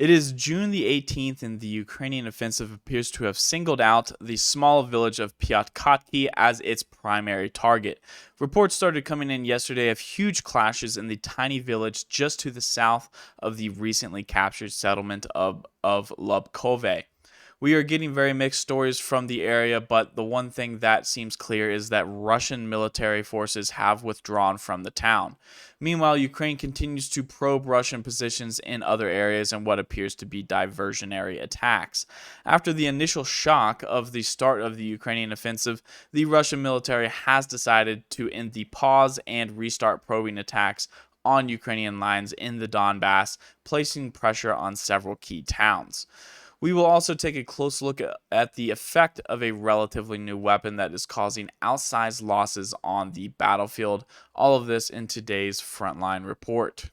It is June the 18th, and the Ukrainian offensive appears to have singled out the small village of Piatykhatky as its primary target. Reports started coming in yesterday of huge clashes in the tiny village just to the south of the recently captured settlement of Lubkove. We are getting very mixed stories from the area, but the one thing that seems clear is that Russian military forces have withdrawn from the town. Meanwhile, Ukraine continues to probe Russian positions in other areas in what appears to be diversionary attacks. After the initial shock of the start of the Ukrainian offensive, the Russian military has decided to end the pause and restart probing attacks on Ukrainian lines in the Donbass, placing pressure on several key towns. We will also take a close look at the effect of a relatively new weapon that is causing outsized losses on the battlefield. All of this in today's Frontline report.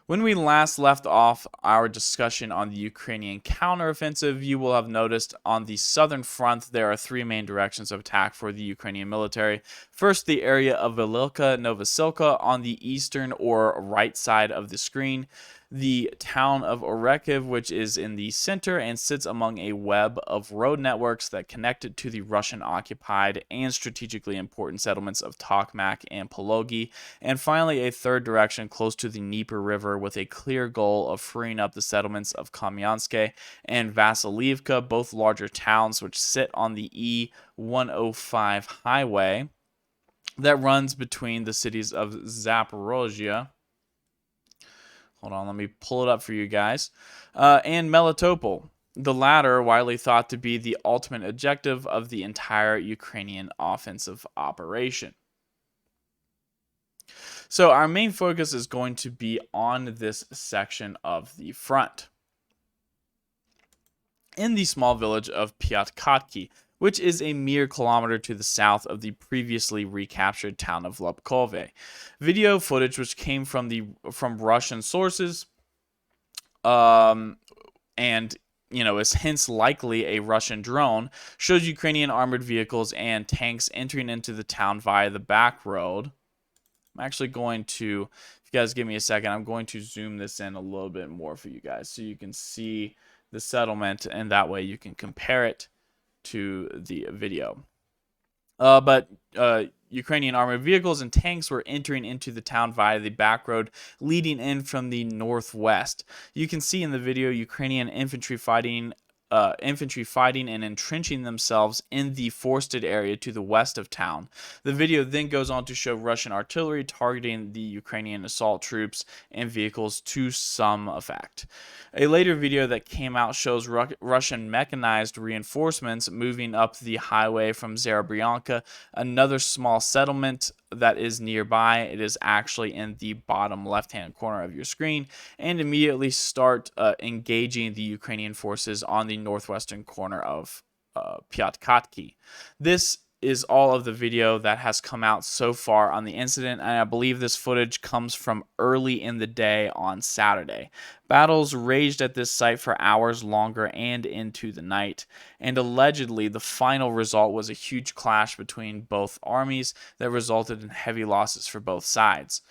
When we last left off our discussion on the Ukrainian counteroffensive, you will have noticed on the southern front there are three main directions of attack for the Ukrainian military. First, the area of Velika Novosilka on the eastern or right side of the screen. The town of Orekiv, which is in the center and sits among a web of road networks that connect it to the Russian-occupied and strategically important settlements of Tokmak and Pologi. And finally, a third direction close to the Dnieper River with a clear goal of freeing up the settlements of Kamyanske and Vasilivka, both larger towns which sit on the E105 highway that runs between the cities of Zaporozhye. Hold on, let me pull it up for you guys. And Melitopol, the latter widely thought to be the ultimate objective of the entire Ukrainian offensive operation. So our main focus is going to be on this section of the front. In the small village of Piatykhatky, which is a mere kilometer to the south of the previously recaptured town of Lubkove. Video footage which came from Russian sources and is hence likely a Russian drone, shows Ukrainian armored vehicles and tanks entering into the town via the back road. I'm actually going to, if you guys give me a second, I'm going to zoom this in a little bit more for you guys so you can see the settlement, and that way you can compare it to the video. But Ukrainian armored vehicles and tanks were entering into the town via the back road leading in from the northwest. You can see in the video Ukrainian infantry fighting and entrenching themselves in the forested area to the west of town. The video then goes on to show Russian artillery targeting the Ukrainian assault troops and vehicles to some effect. A later video that came out shows Russian mechanized reinforcements moving up the highway from Zarabryanka, another small settlement that is nearby. It is actually in the bottom left-hand corner of your screen, and immediately start engaging the Ukrainian forces on the northwestern corner of Piatykhatky. This is all of the video that has come out so far on the incident, and I believe this footage comes from early in the day on Saturday. Battles raged at this site for hours longer and into the night, and allegedly the final result was a huge clash between both armies that resulted in heavy losses for both sides.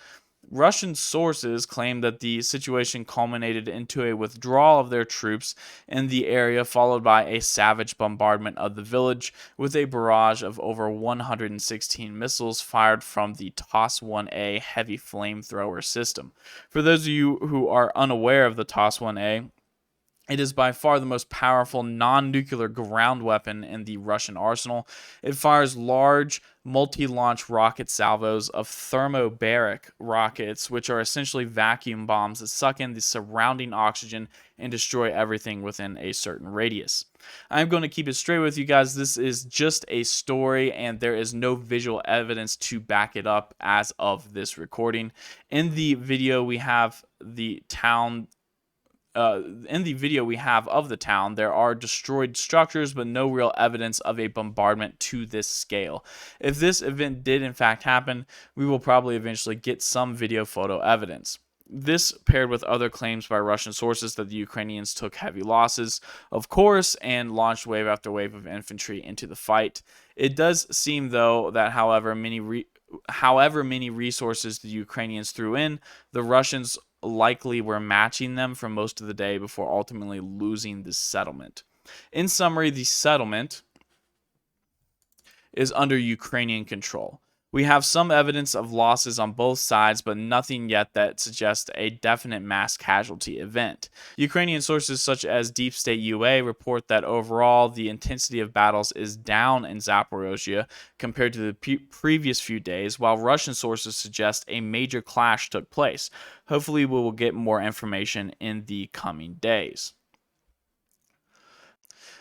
Russian sources claim that the situation culminated into a withdrawal of their troops in the area, followed by a savage bombardment of the village with a barrage of over 116 missiles fired from the TOS-1A heavy flamethrower system. For those of you who are unaware of the TOS-1A, it is by far the most powerful non-nuclear ground weapon in the Russian arsenal. It fires large, multi-launch rocket salvos of thermobaric rockets, which are essentially vacuum bombs that suck in the surrounding oxygen and destroy everything within a certain radius. I'm going to keep it straight with you guys. This is just a story, and there is no visual evidence to back it up as of this recording. In the video, we have the town. In the video we have of the town, there are destroyed structures, but no real evidence of a bombardment to this scale. If this event did in fact happen, we will probably eventually get some video photo evidence. This paired with other claims by Russian sources that the Ukrainians took heavy losses, of course, and launched wave after wave of infantry into the fight. It does seem, though, that however many resources the Ukrainians threw in, the Russians likely were matching them for most of the day before ultimately losing the settlement. In summary, the settlement is under Ukrainian control. We have some evidence of losses on both sides, but nothing yet that suggests a definite mass casualty event. Ukrainian sources such as Deep State UA report that overall the intensity of battles is down in Zaporozhye compared to the previous few days, while Russian sources suggest a major clash took place. Hopefully, we will get more information in the coming days.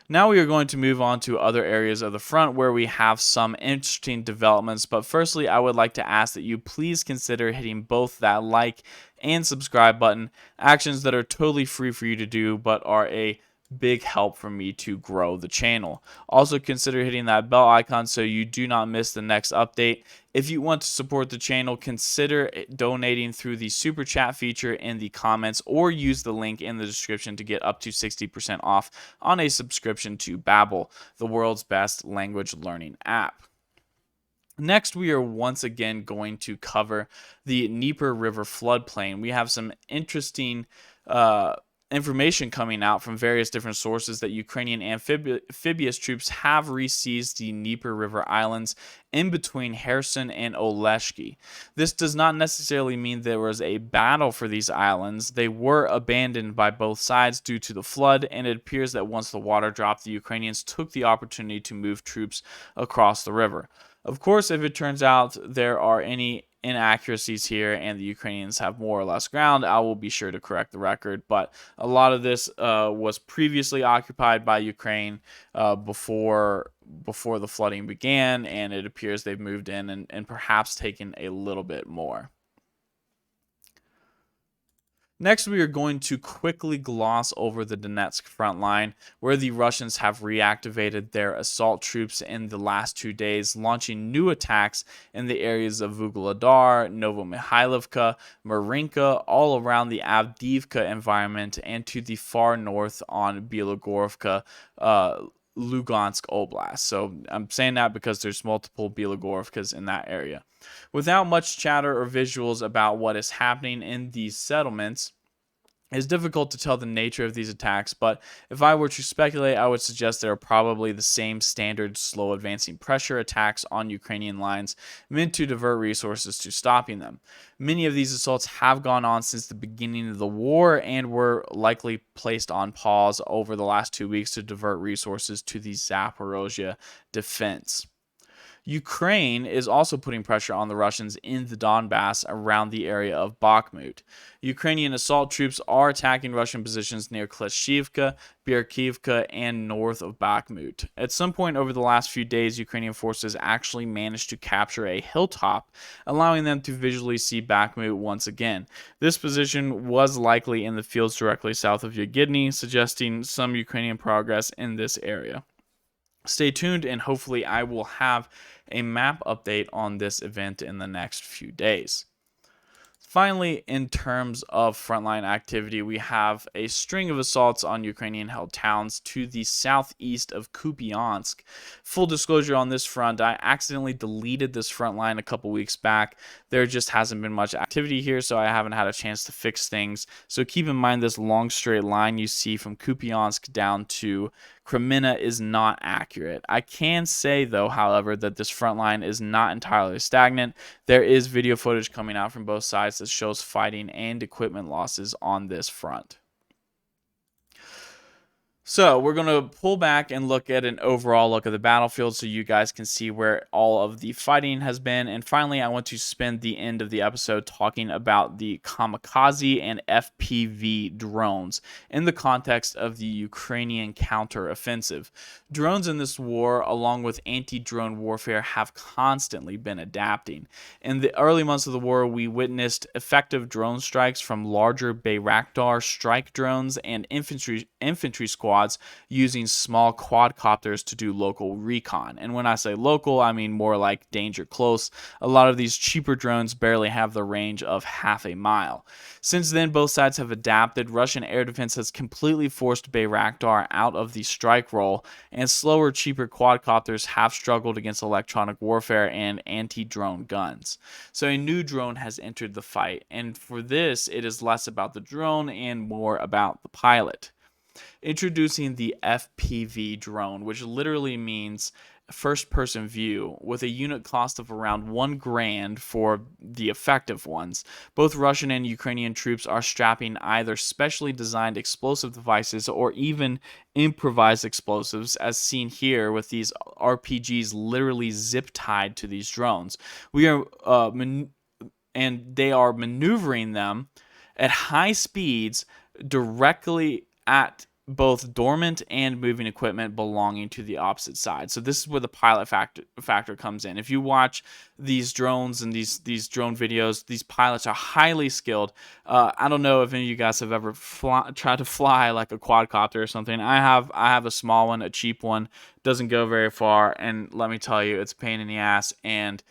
Now we are going to move on to other areas of the front where we have some interesting developments, but firstly I would like to ask that you please consider hitting both that like and subscribe button, actions that are totally free for you to do but are a big help for me to grow the channel. Also consider hitting that bell icon so you do not miss the next update. If you want to support the channel, consider donating through the super chat feature in the comments or use the link in the description to get up to 60% off on a subscription to Babbel, the world's best language learning app. Next, we are once again going to cover the Dnieper River floodplain. We have some interesting information coming out from various different sources that Ukrainian amphibious troops have re-seized the Dnieper River islands in between Kherson and Oleshki. This does not necessarily mean there was a battle for these islands. They were abandoned by both sides due to the flood, and it appears that once the water dropped, the Ukrainians took the opportunity to move troops across the river. Of course, if it turns out there are any inaccuracies here and the Ukrainians have more or less ground, I will be sure to correct the record. But a lot of this was previously occupied by Ukraine before the flooding began, and it appears they've moved in and perhaps taken a little bit more. Next, we are going to quickly gloss over the Donetsk front line, where the Russians have reactivated their assault troops in the last 2 days, launching new attacks in the areas of Vuhledar, Novomihailovka, Marinka, all around the Avdiivka environment, and to the far north on Bielogorivka, Lugansk Oblast. So I'm saying that because there's multiple Bielogorivkas in that area. Without much chatter or visuals about what is happening in these settlements, it's difficult to tell the nature of these attacks, but if I were to speculate, I would suggest they are probably the same standard slow advancing pressure attacks on Ukrainian lines meant to divert resources to stopping them. Many of these assaults have gone on since the beginning of the war and were likely placed on pause over the last 2 weeks to divert resources to the Zaporozhye defense. Ukraine is also putting pressure on the Russians in the Donbass around the area of Bakhmut. Ukrainian assault troops are attacking Russian positions near Klishchiivka, Piatykhatky, and north of Bakhmut. At some point over the last few days, Ukrainian forces actually managed to capture a hilltop, allowing them to visually see Bakhmut once again. This position was likely in the fields directly south of Yegidny, suggesting some Ukrainian progress in this area. Stay tuned, and hopefully I will have a map update on this event in the next few days. Finally, in terms of frontline activity, we have a string of assaults on Ukrainian-held towns to the southeast of Kupiansk. Full disclosure on this front, I accidentally deleted this front line a couple weeks back. There just hasn't been much activity here, so I haven't had a chance to fix things. So keep in mind this long straight line you see from Kupiansk down to Kreminna is not accurate. I can say, though, however, that this front line is not entirely stagnant. There is video footage coming out from both sides that shows fighting and equipment losses on this front. So we're going to pull back and look at an overall look at the battlefield so you guys can see where all of the fighting has been. And finally, I want to spend the end of the episode talking about the kamikaze and FPV drones in the context of the Ukrainian counteroffensive. Drones in this war, along with anti-drone warfare, have constantly been adapting. In the early months of the war, we witnessed effective drone strikes from larger Bayraktar strike drones and infantry squads squads using small quadcopters to do local recon. And when I say local, I mean more like danger close. A lot of these cheaper drones barely have the range of half a mile. Since then, both sides have adapted. Russian air defense has completely forced Bayraktar out of the strike role, and slower, cheaper quadcopters have struggled against electronic warfare and anti-drone guns. So a new drone has entered the fight, and for this, it is less about the drone and more about the pilot. Introducing the FPV drone, which literally means first person view, with a unit cost of around $1,000 for the effective ones. Both Russian and Ukrainian troops are strapping either specially designed explosive devices or even improvised explosives, as seen here with these RPGs literally zip tied to these drones. And they are maneuvering them at high speeds directly at both dormant and moving equipment belonging to the opposite side. So this is where the pilot factor comes in. If you watch these drones and these drone videos, these pilots are highly skilled. I don't know if any of you guys have ever tried to fly like a quadcopter or something. I have a small one, a cheap one, doesn't go very far, and let me tell you, it's a pain in the ass, and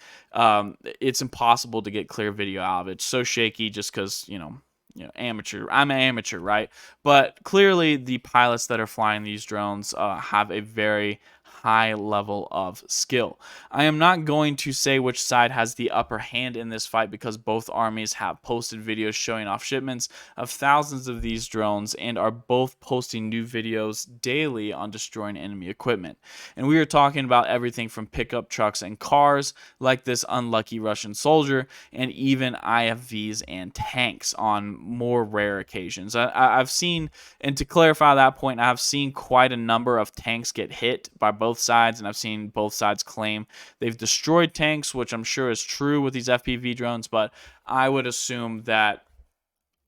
it's impossible to get clear video out of it. It's so shaky just because, amateur. I'm an amateur, right? But clearly, the pilots that are flying these drones have a very high level of skill. I am not going to say which side has the upper hand in this fight because both armies have posted videos showing off shipments of thousands of these drones and are both posting new videos daily on destroying enemy equipment. And we are talking about everything from pickup trucks and cars, like this unlucky Russian soldier, and even IFVs and tanks on more rare occasions. I've seen, and to clarify that point, I've seen quite a number of tanks get hit by both sides, and I've seen both sides claim they've destroyed tanks, which I'm sure is true with these FPV drones, but I would assume that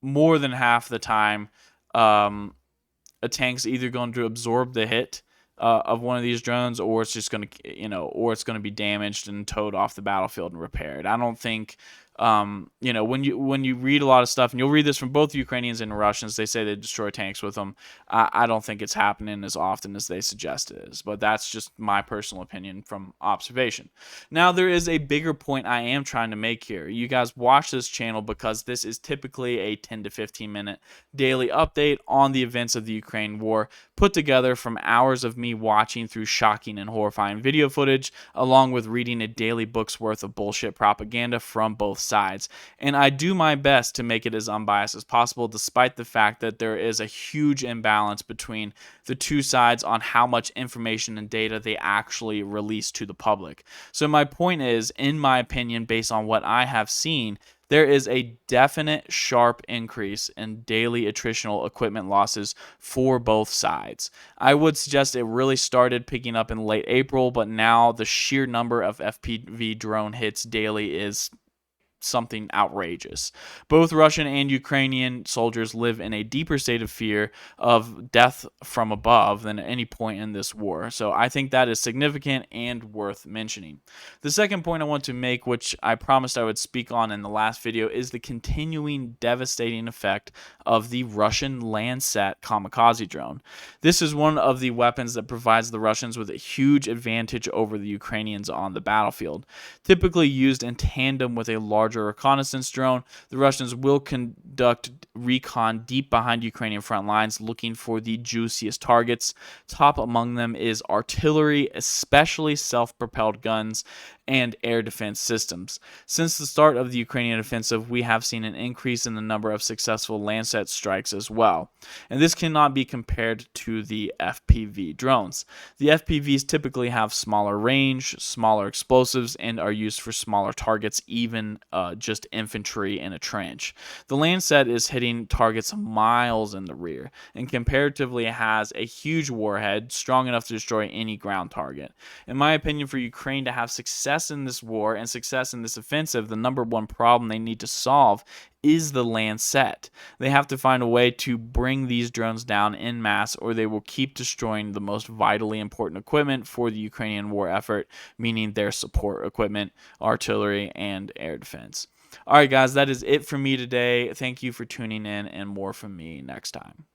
more than half the time a tank's either going to absorb the hit of one of these drones, or it's just going to, or it's going to be damaged and towed off the battlefield and repaired. I don't think, when you read a lot of stuff, and you'll read this from both Ukrainians and Russians, they say they destroy tanks with them. I don't think it's happening as often as they suggest it is, but that's just my personal opinion from observation. Now, there is a bigger point I am trying to make here. You guys watch this channel because this is typically a 10 to 15 minute daily update on the events of the Ukraine war, put together from hours of me watching through shocking and horrifying video footage, along with reading a daily book's worth of bullshit propaganda from both sides. And I do my best to make it as unbiased as possible, despite the fact that there is a huge imbalance between the two sides on how much information and data they actually release to the public. So my point is, in my opinion, based on what I have seen, there is a definite sharp increase in daily attritional equipment losses for both sides. I would suggest it really started picking up in late April, but now the sheer number of FPV drone hits daily is something outrageous. Both Russian and Ukrainian soldiers live in a deeper state of fear of death from above than at any point in this war. So I think that is significant and worth mentioning. The second point I want to make, which I promised I would speak on in the last video, is the continuing devastating effect of the Russian Landsat kamikaze drone. This is one of the weapons that provides the Russians with a huge advantage over the Ukrainians on the battlefield. Typically used in tandem with a larger reconnaissance drone, the Russians will conduct recon deep behind Ukrainian front lines looking for the juiciest targets. Top among them is artillery, especially self-propelled guns, and air defense systems. Since the start of the Ukrainian offensive, we have seen an increase in the number of successful Landsat strikes as well. And this cannot be compared to the FPV drones. The FPVs typically have smaller range, smaller explosives, and are used for smaller targets, even just infantry in a trench. The Landsat is hitting targets miles in the rear, and comparatively has a huge warhead strong enough to destroy any ground target. In my opinion, for Ukraine to have success in this war and success in this offensive, the number one problem they need to solve is the Landsat. They have to find a way to bring these drones down en masse, or they will keep destroying the most vitally important equipment for the Ukrainian war effort, meaning their support equipment, artillery, and air defense. All right, guys, that is it for me today. Thank you for tuning in, and more from me next time.